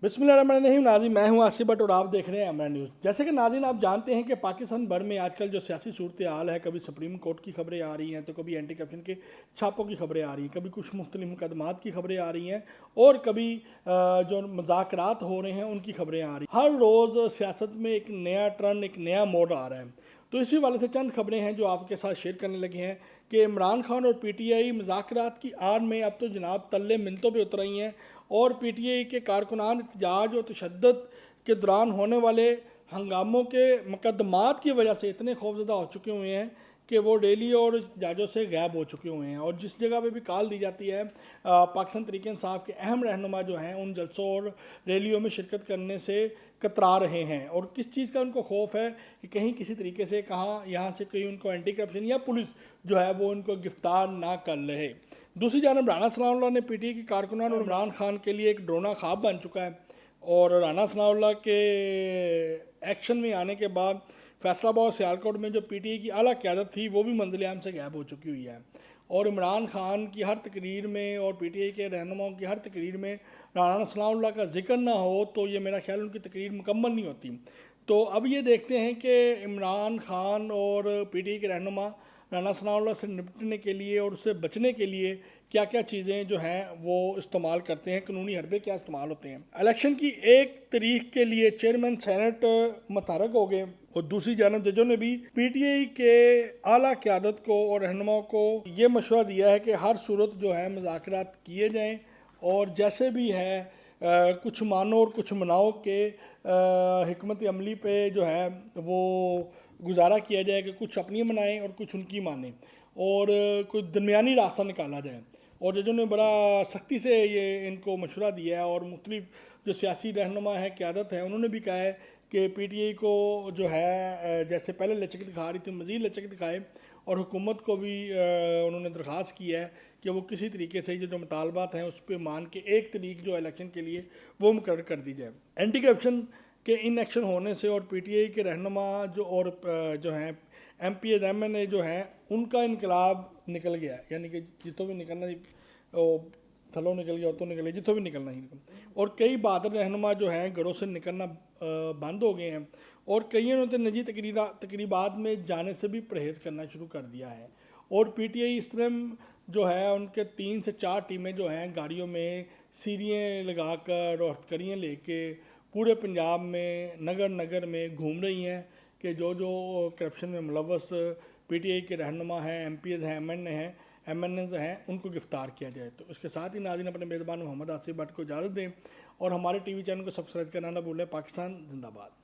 बिस्मिल्लाहिर्रहमानिर्रहीम। नाज़रीन, मैं हूं आसिफ भट्ट और आप देख रहे हैं एमएन न्यूज़। जैसे कि नाज़रीन आप जानते हैं कि पाकिस्तान भर में आजकल जो सियासी सूरत हाल है, कभी सुप्रीम कोर्ट की खबरें आ रही हैं तो कभी एंटी करप्शन के छापों की खबरें आ रही हैं, कभी कुछ मुख्तलिफ मुकदमात की खबरें आ रही हैं और कभी जो मुज़ाकरात हो रहे हैं उनकी खबरें आ रही हैं। हर रोज़ सियासत में एक नया टर्न, एक नया मोड़ आ रहा है। तो इसी वाले से चंद खबरें हैं जो आपके साथ शेयर करने लगे हैं कि इमरान खान और पीटीआई मुज़ाकरात की आड़ में अब तो जनाब तल्ले मिनटों पे उतर रही हैं और पीटीआई के कारकुनान एहतजाज और तशद्दुद के दौरान होने वाले हंगामों के मुकदमात की वजह से इतने खौफजदा हो चुके हुए हैं कि वो डेली और जजों से गायब हो चुके हुए हैं। और जिस जगह पे भी कॉल दी जाती है, पाकिस्तान तहरीक इंसाफ के अहम रहनुमा जो हैं उन जलसों और रैलियों में शिरकत करने से कतरा रहे हैं। और किस चीज़ का उनको खौफ है कि कहीं किसी तरीके से कहाँ यहाँ से कहीं उनको एंटी करप्शन या पुलिस जो है वो उनको गिरफ्तार ना कर रहे। दूसरी जानब राना सनाउल्लाह ने पीटीआई के कारकुनान और इमरान खान के लिए एक ड्रोना ख्वाब बन चुका है। और राना सनाउल्लाह के एक्शन में आने के बाद फैसलाबाद और सियालकोट में जो पीटीआई की आला क़यादत थी वो भी मंजिल आम से गायब हो चुकी हुई है। और इमरान खान की हर तकरीर में और पीटीआई के रहनुमाओं की हर तकरीर में राना सनाउल्लाह का जिक्र ना हो तो ये मेरा ख्याल उनकी तकरीर मुकम्मल नहीं होती। तो अब ये देखते हैं कि इमरान खान और पीटीआई के रहनुमा राना सनाउल्लाह से निपटने के लिए और उससे बचने के लिए क्या क्या चीज़ें जो हैं वो इस्तेमाल करते हैं, कानूनी हरबे क्या इस्तेमाल होते हैं। इलेक्शन की 1 तारीख के लिए चेयरमैन सेनेट मुतहर्रिक हो गए और दूसरी जानब जजों ने भी पीटीआई के आला क़यादत को और रहनुमाओं को ये मशवरा दिया है कि हर सूरत जो है मुज़ाकरात किए जाएँ और जैसे भी है कुछ मानो और कुछ मनाओ के हिकमत अमली पे जो है वो गुजारा किया जाए कि कुछ अपनी मनाएं और कुछ उनकी मानें और कोई दरमियानी रास्ता निकाला जाए। और जजों ने बड़ा सख्ती से ये इनको मशवरा दिया है और मुख्तलिफ जो सियासी रहनुमा है, क़यादत है, उन्होंने भी कहा है कि पीटीआई को जो है जैसे पहले लचक दिखा रही थी मज़ीद लचक दिखाए और हुकूमत को भी उन्होंने दरख्वास्त की है कि वो किसी तरीके से जो मुतालबात हैं उस पर मान के 1 तारीख जो इलेक्शन के लिए वो मुकर्रर कर दी जाए। एंटी करप्शन के इन एक्शन होने से और पीटीआई के रहनुमा जो हैं एमपीएस एमएनए जो हैं उनका इनकलाब निकल गया, यानी कि जितों भी निकलना थलो निकल गया तो निकल गया, जितों भी निकलना ही निकल। और कई बहादुर रहनुमा जो हैं घरों से निकलना बंद हो गए हैं और कईयों ने निजी तकरीबात में जाने से भी परहेज़ करना शुरू कर दिया है। और पीटीआई इस तरह जो है उनके 3 से 4 टीमें जो हैं गाड़ियों में सीढ़ियाँ लगा कर और हथकड़ियाँ लेके पूरे पंजाब में नगर नगर में घूम रही हैं कि जो जो करप्शन में मुलव्वस पीटीआई के रहनुमा हैं, एमपीएस हैं, एमएनएस हैं, उनको गिरफ्तार किया जाए। तो इसके साथ ही नाज़रीन अपने मेज़बान मोहम्मद आसिफ भट्ट को इजाज़त दें और हमारे टीवी चैनल को सब्सक्राइब करना ना भूलें। पाकिस्तान जिंदाबाद।